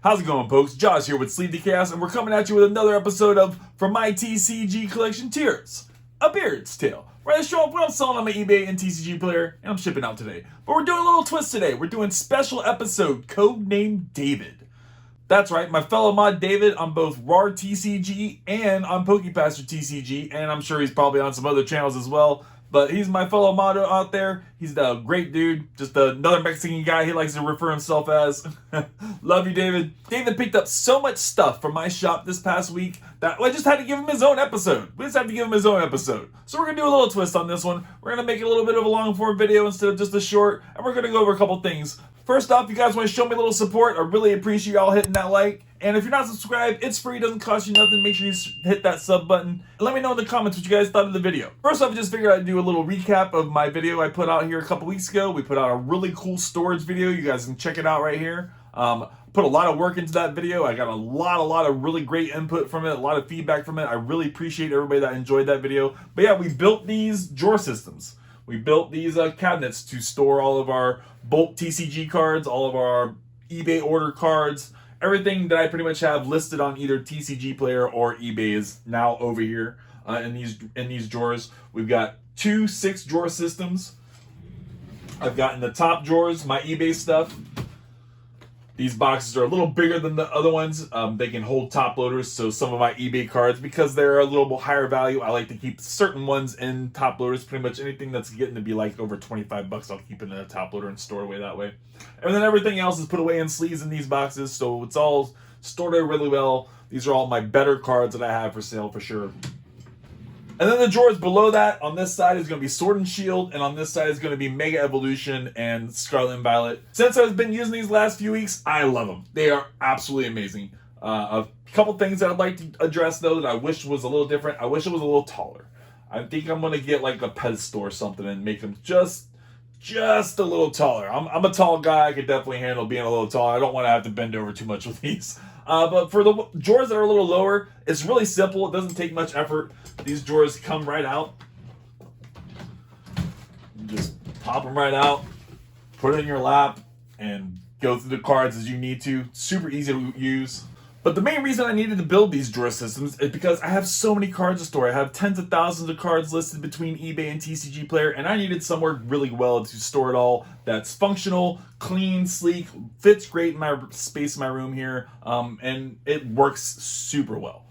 How's it going, folks? Josh here with Sleep the Chaos, and we're coming at you with another episode of From My TCG Collection Tiers, A Beard's Tale, where I show up what I'm selling on my eBay and TCG player, and I'm shipping out today. But we're doing a little twist today. We're doing special episode codenamed David. That's right, my fellow mod David on both RAR TCG and on PokePaster TCG, and I'm sure he's probably on some other channels as well. But he's my fellow mod out there. He's a great dude. Just another Mexican guy he likes to refer himself as. Love you, David. David picked up so much stuff from my shop this past week that I just had to give him his own episode. We just have to give him his own episode. So we're going to do a little twist on this one. We're going to make it a little bit of a long form video instead of just a short. And we're going to go over a couple things. First off, you guys want to show me a little support. I really appreciate y'all hitting that like. And if you're not subscribed, it's free, doesn't cost you nothing. Make sure you hit that sub button. And let me know in the comments what you guys thought of the video. First off, I just figured I'd do a little recap of my video I put out here a couple weeks ago. We put out a really cool storage video. You guys can check it out right here. Put a lot of work into that video. I got a lot of really great input from it, a lot of feedback from it. I really appreciate everybody that enjoyed that video. But yeah, we built these drawer systems. We built these cabinets to store all of our bulk TCG cards, all of our eBay order cards. Everything that I pretty much have listed on either TCG Player or eBay is now over here in these drawers. We've got 2 6-drawer systems. I've got in the top drawers my eBay stuff. These boxes are a little bigger than the other ones. They can hold top loaders, so some of my eBay cards, because they're a little bit higher value, I like to keep certain ones in top loaders. Pretty much anything that's getting to be like over 25 bucks, I'll keep it in a top loader and store away that way. And then everything else is put away in sleeves in these boxes, so it's all stored away really well. These are all my better cards that I have for sale for sure. And then the drawers below that, on this side is going to be Sword and Shield, and on this side is going to be Mega Evolution and Scarlet and Violet. Since I've been using these last few weeks, I love them. They are absolutely amazing. A couple things that I'd like to address, though, that I wish was a little different. I wish it was a little taller. I think I'm going to get like a pedestal or something and make them just a little taller. I'm a tall guy. I could definitely handle being a little taller. I don't want to have to bend over too much with these. But for the drawers that are a little lower, it's really simple. It doesn't take much effort. These drawers come right out. You just pop them right out, put it in your lap, and go through the cards as you need to. Super easy to use. But the main reason I needed to build these drawer systems is because I have so many cards to store. I have tens of thousands of cards listed between eBay and TCG Player, and I needed somewhere really well to store it all that's functional, clean, sleek, fits great in my space in my room here, and it works super well.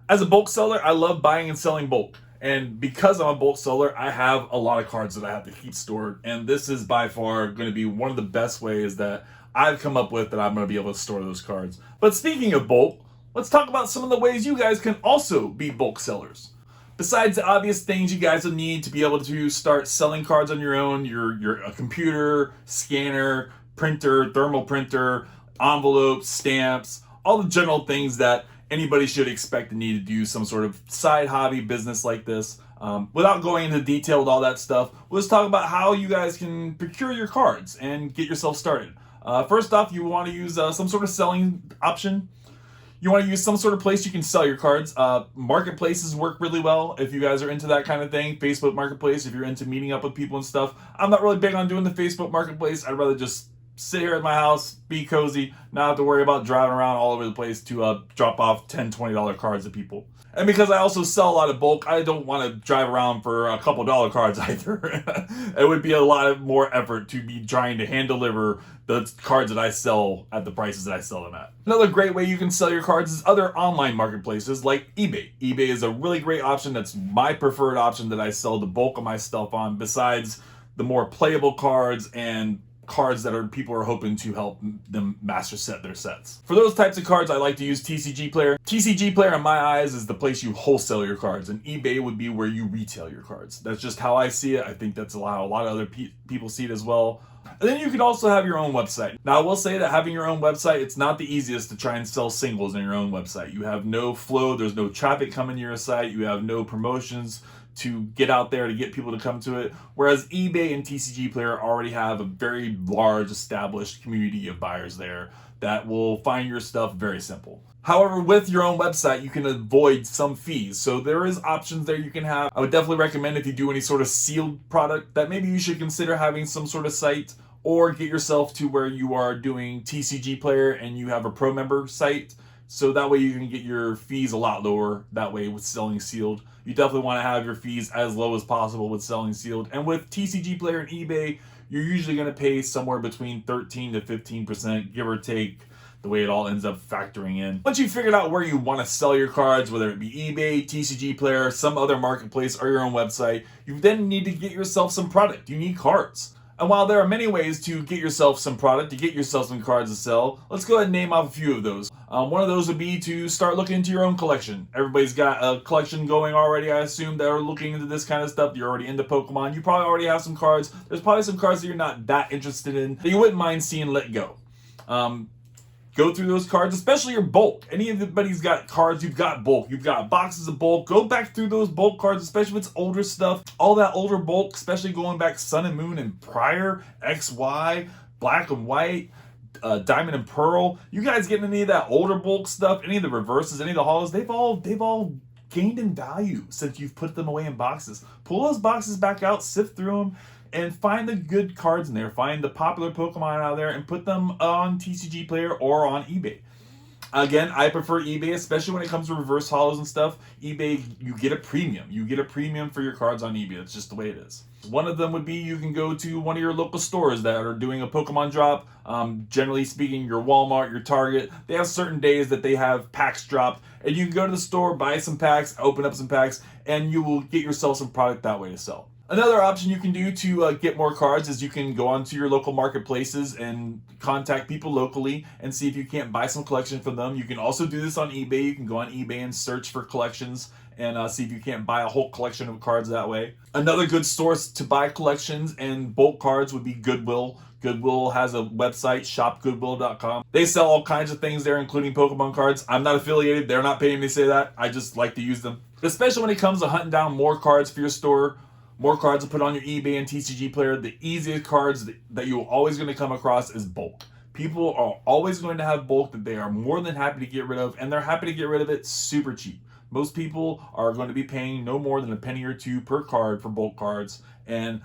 As a bulk seller, I love buying and selling bulk. And because I'm a bulk seller, I have a lot of cards that I have to keep stored, and this is by far going to be one of the best ways that I've come up with that I'm going to be able to store those cards. But speaking of bulk, let's talk about some of the ways you guys can also be bulk sellers. Besides the obvious things you guys will need to be able to start selling cards on your own, a computer, scanner, printer, thermal printer, envelopes, stamps, all the general things that anybody should expect to need to do some sort of side hobby business like this. Without going into detail with all that stuff, let's talk about how you guys can procure your cards and get yourself started. First off, you want to use some sort of selling option. You want to use some sort of place you can sell your cards. Marketplaces work really well if you guys are into that kind of thing. Facebook Marketplace, if you're into meeting up with people and stuff. I'm not really big on doing the Facebook Marketplace. I'd rather just sit here at my house, be cozy, not have to worry about driving around all over the place to drop off $10, $20 cards to people. And because I also sell a lot of bulk, I don't want to drive around for a couple dollar cards either. It would be a lot more effort to be trying to hand deliver the cards that I sell at the prices that I sell them at. Another great way you can sell your cards is other online marketplaces like eBay. eBay is a really great option. That's my preferred option that I sell the bulk of my stuff on, besides the more playable cards and cards that people are hoping to help them master set their sets. For those types of cards, I like to use TCG Player. TCG Player, in my eyes, is the place you wholesale your cards, and eBay would be where you retail your cards. That's just how I see it. I think that's how a lot of other people see it as well. And then you can also have your own website. Now, I will say that having your own website, it's not the easiest to try and sell singles on your own website. You have no flow, there's no traffic coming to your site, you have no promotions to get out there to get people to come to it. Whereas eBay and TCG Player already have a very large established community of buyers there that will find your stuff very simple. However, with your own website, you can avoid some fees. So there is options there you can have. I would definitely recommend if you do any sort of sealed product that maybe you should consider having some sort of site or get yourself to where you are doing TCG player and you have a pro member site. So that way you can get your fees a lot lower that way with selling sealed. You definitely want to have your fees as low as possible with selling sealed. And with TCG player and eBay, you're usually going to pay somewhere between 13 to 15%, give or take, the way it all ends up factoring in. Once you've figured out where you want to sell your cards, whether it be eBay, TCG player, some other marketplace, or your own website, you then need to get yourself some product. You need cards. And while there are many ways to get yourself some product, to get yourself some cards to sell, let's go ahead and name off a few of those. One of those would be to start looking into your own collection. Everybody's got a collection going already, I assume, that are looking into this kind of stuff. You're already into Pokemon. You probably already have some cards. There's probably some cards that you're not that interested in that you wouldn't mind seeing let go. Go through those cards, especially your bulk. Anybody's got cards, you've got bulk, you've got boxes of bulk. Go back through those bulk cards, especially if it's older stuff. All that older bulk, especially going back Sun and Moon and prior, XY, Black and White, Diamond and Pearl. You guys getting any of that older bulk stuff, any of the reverses, any of the hollows, they've all gained in value since you've put them away in boxes. Pull those boxes back out, sift through them, and find the good cards in there. Find the popular Pokemon out there and put them on TCG Player or on eBay. Again, I prefer eBay, especially when it comes to reverse hollows and stuff. eBay, you get a premium. You get a premium for your cards on eBay. That's just the way it is. One of them would be you can go to one of your local stores that are doing a Pokemon drop. Generally speaking, your Walmart, your Target, they have certain days that they have packs dropped. And you can go to the store, buy some packs, open up some packs, and you will get yourself some product that way to sell. Another option you can do to get more cards is you can go onto your local marketplaces and contact people locally and see if you can't buy some collection from them. You can also do this on eBay. You can go on eBay and search for collections and see if you can't buy a whole collection of cards that way. Another good source to buy collections and bulk cards would be Goodwill. Goodwill has a website, shopgoodwill.com. They sell all kinds of things there, including Pokemon cards. I'm not affiliated. They're not paying me to say that. I just like to use them. Especially when it comes to hunting down more cards for your store, more cards to put on your eBay and TCG player. The easiest cards that you're always going to come across is bulk. People are always going to have bulk that they are more than happy to get rid of, and they're happy to get rid of it super cheap. Most people are going to be paying no more than a penny or two per card for bulk cards, and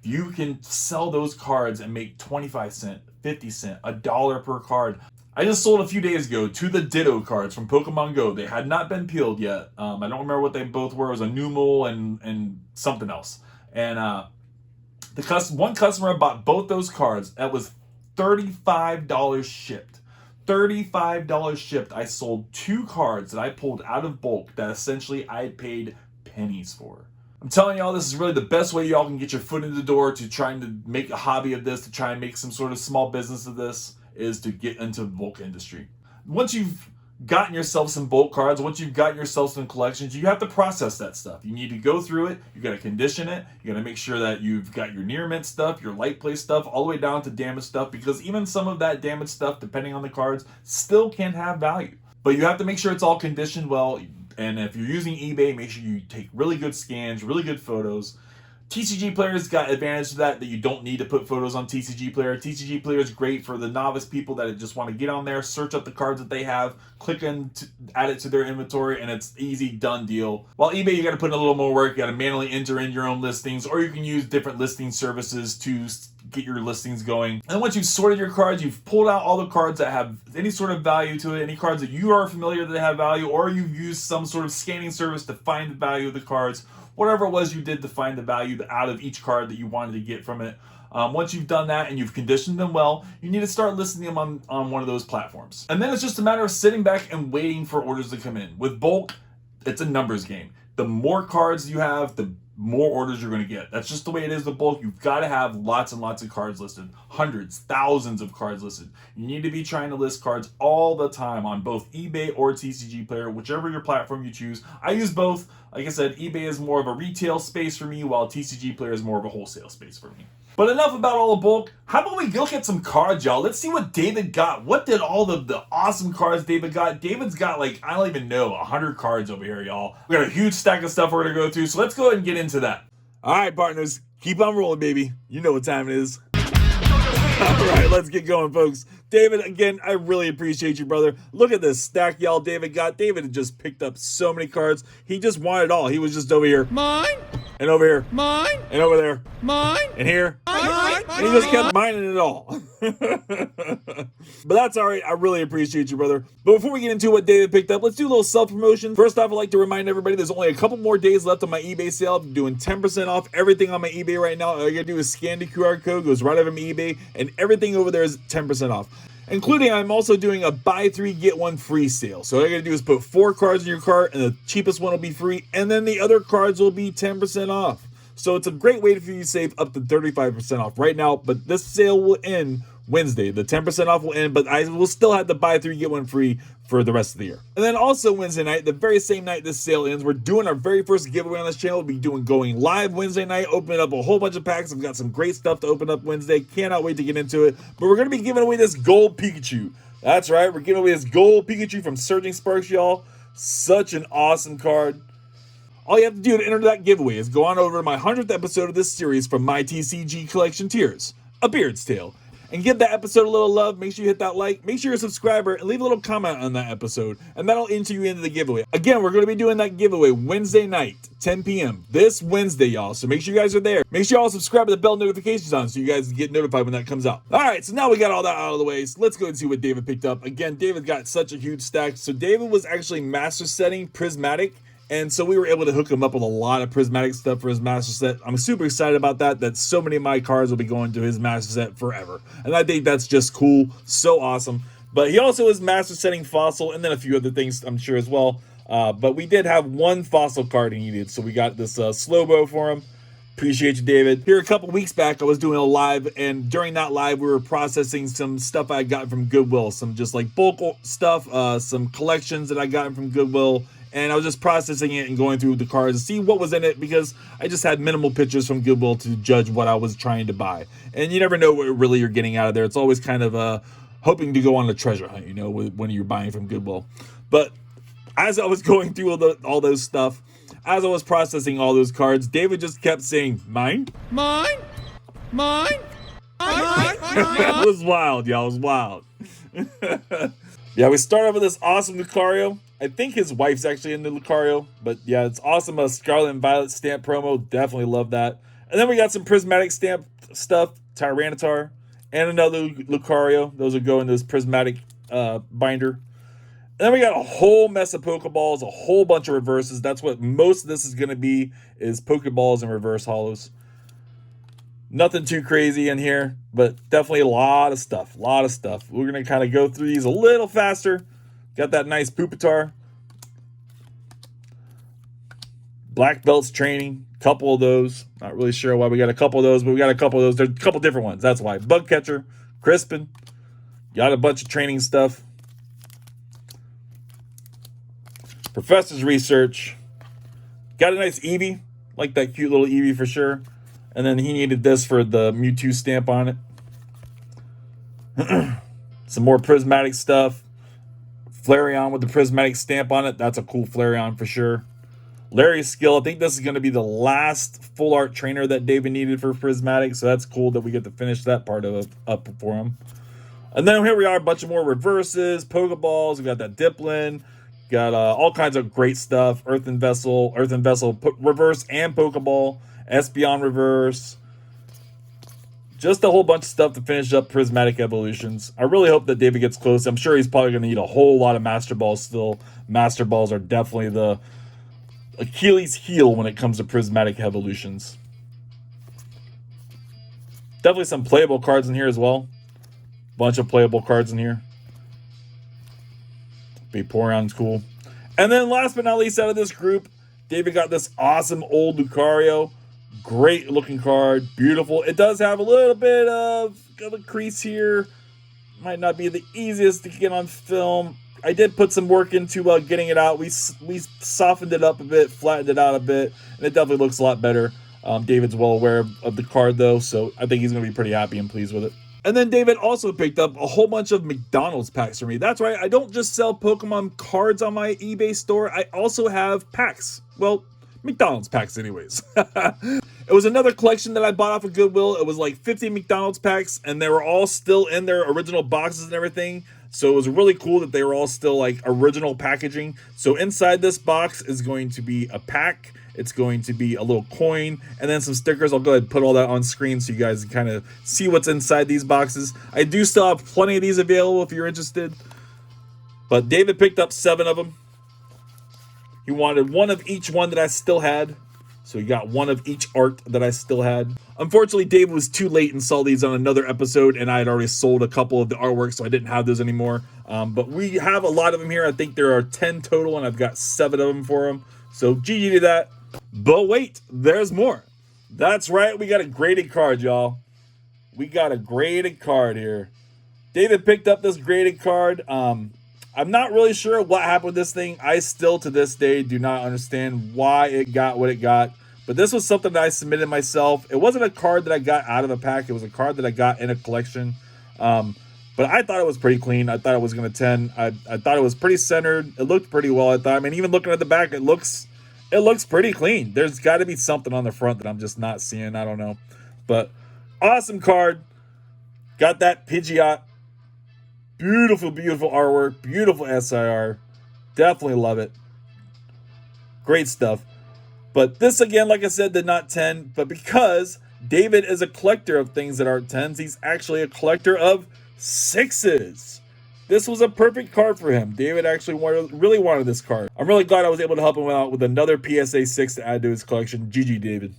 you can sell those cards and make 25 cents, 50 cents, $1 per card. I just sold a few days ago to the Ditto cards from Pokemon Go. They had not been peeled yet. I don't remember what they both were. It was a Numel and something else. And one customer bought both those cards. That was $35 shipped. $35 shipped. I sold 2 cards that I pulled out of bulk that essentially I paid pennies for. I'm telling y'all, this is really the best way y'all can get your foot in the door to trying to make a hobby of this, to try and make some sort of small business of this, is to get into the bulk industry. Once you've gotten yourself some bulk cards, once you've gotten yourself some collections, you have to process that stuff. You need to go through it. You got to condition it. You got to make sure that you've got your near mint stuff, your light play stuff, all the way down to damaged stuff, because even some of that damaged stuff, depending on the cards, still can have value. But you have to make sure it's all conditioned well. And if you're using eBay, make sure you take really good scans, really good photos. TCG Player's got advantage to that you don't need to put photos on TCG Player. TCG Player is great for the novice people that just want to get on there, search up the cards that they have, click and add it to their inventory, and it's easy, done deal. While eBay, you got to put in a little more work. You got to manually enter in your own listings, or you can use different listing services to get your listings going. And once you've sorted your cards, you've pulled out all the cards that have any sort of value to it, any cards that you are familiar that have value, or you've used some sort of scanning service to find the value of the cards. Whatever it was you did to find the value out of each card that you wanted to get from it. Once you've done that and you've conditioned them well, you need to start listing them on one of those platforms. And then it's just a matter of sitting back and waiting for orders to come in. With bulk, it's a numbers game. The more cards you have, the more orders you're going to get. That's just the way it is with bulk. You've got to have lots and lots of cards listed. Hundreds, thousands of cards listed. You need to be trying to list cards all the time on both eBay or TCG Player, whichever your platform you choose. I use both. Like I said, eBay is more of a retail space for me, while TCG Player is more of a wholesale space for me. But enough about all the bulk. How about we look at some cards, y'all? Let's see what David got. What did all the awesome cards David got? David's got, like, I don't even know, 100 cards over here, y'all. We got a huge stack of stuff we're going to go through, so let's go ahead and get into that. All right, partners, keep on rolling, baby. You know what time it is. All right, let's get going, folks. David, again, I really appreciate you, brother. Look at this stack y'all David got. David had just picked up so many cards. He just wanted it all. He was just over here. Mine? and over here, Mine, and over there, mine, and here. mine, And he just kept mining it all. But that's all right. I really appreciate you, brother. But before we get into what David picked up, let's do a little self-promotion. First off, I'd like to remind everybody there's only a couple more days left on my eBay sale. I'm doing 10% off everything on my eBay right now. All you gotta do is scan the QR code, goes right over my eBay, and everything over there is 10% off. Including, I'm also doing a buy 3 get 1 free sale. So all you gotta do is put 4 cards in your cart, and the cheapest one will be free, and then the other cards will be 10% off. So it's a great way for you to save up to 35% off right now, but this sale will end Wednesday. The 10% off will end, but I will still have to buy 3 get 1 free for the rest of the year. And then also Wednesday night, the very same night this sale ends, we're doing our very first giveaway on this channel. We'll be going live Wednesday night, opening up a whole bunch of packs. I've got some great stuff to open up Wednesday. Cannot wait to get into it. But we're going to be giving away this gold Pikachu. That's right, we're giving away this gold Pikachu from Surging Sparks, y'all. Such an awesome card. All you have to do to enter that giveaway is go on over to my 100th episode of this series from my TCG collection tiers, A Beard's Tale, and give that episode a little love. Make sure you hit that like, make sure you're a subscriber, and leave a little comment on that episode, and that'll enter you into the giveaway. Again, we're going to be doing that giveaway Wednesday night, 10 p.m. this Wednesday, y'all, so make sure you guys are there. Make sure y'all subscribe with the bell notifications on so you guys get notified when that comes out. All right, so now we got all that out of the way, so let's go and see what David picked up. Again, David got such a huge stack. So David was actually master setting Prismatic, and so we were able to hook him up with a lot of prismatic stuff for his master set. I'm super excited about that so many of my cards will be going to his master set forever. And I think that's just cool. So awesome. But he also is master setting fossil and then a few other things I'm sure as well. But we did have one fossil card he needed. So we got this Slowbo for him. Appreciate you, David. Here a couple weeks back, I was doing a live, and during that live, we were processing some stuff I got from Goodwill. Some just like bulk stuff, some collections that I got from Goodwill. And I was just processing it and going through the cards to see what was in it because I just had minimal pictures from Goodwill to judge what I was trying to buy. And you never know what really you're getting out of there. It's always kind of hoping to go on a treasure hunt, you know, when you're buying from Goodwill. But as I was going through all those stuff, as I was processing all those cards, David just kept saying, mine? mine, mine, mine. It was wild, y'all. It was wild. Yeah, we started with this awesome Lucario. I think his wife's actually in the Lucario, but yeah, it's awesome. A Scarlet and Violet stamp promo. Definitely love that. And then we got some prismatic stamp stuff, Tyranitar, and another Lucario. Those will go in this prismatic binder. And then we got a whole mess of Pokeballs, a whole bunch of reverses. That's what most of this is going to be, is Pokeballs and reverse hollows. Nothing too crazy in here, but definitely a lot of stuff. We're going to kind of go through these a little faster. Got that nice Pupitar. Black Belts training. Couple of those. Not really sure why we got a couple of those, but we got a couple of those. There's a couple different ones. That's why. Bug Catcher. Crispin. Got a bunch of training stuff. Professor's Research. Got a nice Eevee. Like that cute little Eevee for sure. And then he needed this for the Mewtwo stamp on it. Some more prismatic stuff. Flareon with the prismatic stamp on it. That's a cool Flareon for sure. Larry's Skill. I think this is going to be the last full art trainer that David needed for prismatic. So that's cool that we get to finish that part of it up for him. And then here we are. A bunch of more reverses. Pokeballs. We got that Diplin. Got all kinds of great stuff. Earthen Vessel reverse and Pokeball. Espeon reverse. Just a whole bunch of stuff to finish up Prismatic Evolutions. I really hope that David gets close. I'm sure he's probably going to need a whole lot of Master Balls still. Master Balls are definitely the Achilles heel when it comes to Prismatic Evolutions. Definitely some playable cards in here as well. Bunch of playable cards in here. Vaporeon's cool. And then last but not least out of this group, David got this awesome old Lucario. Great looking card, beautiful. It does have a little bit of a crease here. Might not be the easiest to get on film. I did put some work into getting it out. We softened it up a bit, flattened it out a bit, and it definitely looks a lot better. David's well aware of the card though, so I think he's going to be pretty happy and pleased with it. And then David also picked up a whole bunch of McDonald's packs for me. That's right, I don't just sell Pokemon cards on my eBay store. I also have packs. Well, McDonald's packs anyways. It was another collection that I bought off of Goodwill. It was like 50 McDonald's packs, and they were all still in their original boxes and everything. So it was really cool that they were all still like original packaging. So inside this box is going to be a pack. It's going to be a little coin and then some stickers. I'll go ahead and put all that on screen so you guys can kind of see what's inside these boxes. I do still have plenty of these available if you're interested. But David picked up 7 of them. He wanted one of each one that I still had. So he got one of each art that I still had. Unfortunately, David was too late and saw these on another episode, and I had already sold a couple of the artwork, so I didn't have those anymore. But we have a lot of them here. I think there are 10 total, and I've got 7 of them for him. So GG to that. But wait, there's more. That's right, we got a graded card, y'all. We got a graded card here. David picked up this graded card. I'm not really sure what happened with this thing. I still, to this day, do not understand why it got what it got. But this was something that I submitted myself. It wasn't a card that I got out of a pack. It was a card that I got in a collection. But I thought it was pretty clean. I thought it was going to 10. I thought it was pretty centered. It looked pretty well, I thought. I mean, even looking at the back, it looks pretty clean. There's got to be something on the front that I'm just not seeing. I don't know. But awesome card. Got that Pidgeot. Beautiful, beautiful artwork. Beautiful SIR. Definitely love it. Great stuff. But this, again, like I said, did not 10. But because David is a collector of things that aren't 10s, he's actually a collector of 6s. This was a perfect card for him. David actually really wanted this card. I'm really glad I was able to help him out with another PSA 6 to add to his collection. GG, David.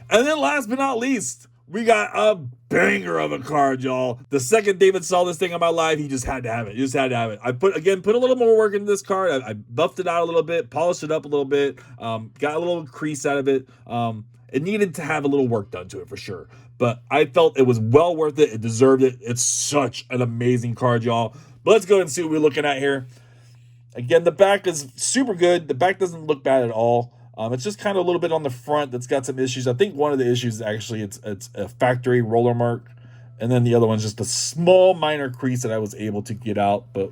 And then last but not least, we got a banger of a card, y'all. The second David saw this thing on my live, he just had to have it. He just had to have it. I put a little more work into this card. I buffed it out a little bit, polished it up a little bit, got a little crease out of it. It needed to have a little work done to it for sure. But I felt it was well worth it. It deserved it. It's such an amazing card, y'all. But let's go ahead and see what we're looking at here. Again, the back is super good. The back doesn't look bad at all. It's just kind of a little bit on the front that's got some issues. I think one of the issues is actually it's a factory roller mark. And then the other one's just a small minor crease that I was able to get out. But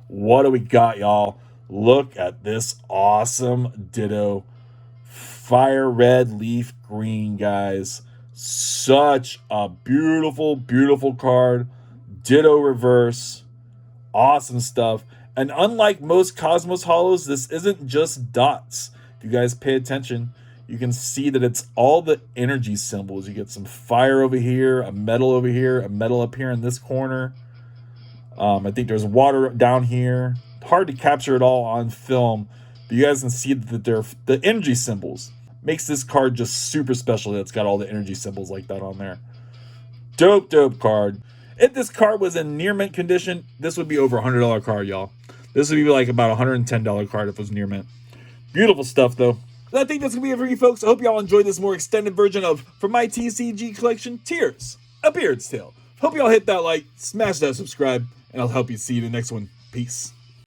what do we got, y'all? Look at this awesome Ditto Fire Red Leaf Green, guys. Such a beautiful, beautiful card. Ditto reverse. Awesome stuff. And unlike most Cosmos Hollows, this isn't just dots. If you guys pay attention, you can see that it's all the energy symbols. You get some fire over here, a metal over here, a metal up here in this corner. I think there's water down here. Hard to capture it all on film, but you guys can see that they're the energy symbols. Makes this card just super special that it's got all the energy symbols like that on there. Dope, dope card. If this card was in near mint condition, this would be over a $100 card, y'all. This would be like about a $110 card if it was near mint. Beautiful stuff, though. And I think that's going to be it for you folks. I hope y'all enjoyed this more extended version of, from my TCG collection, Tears, A Beard's Tale. Hope y'all hit that like, smash that subscribe, and I'll help you see you in the next one. Peace.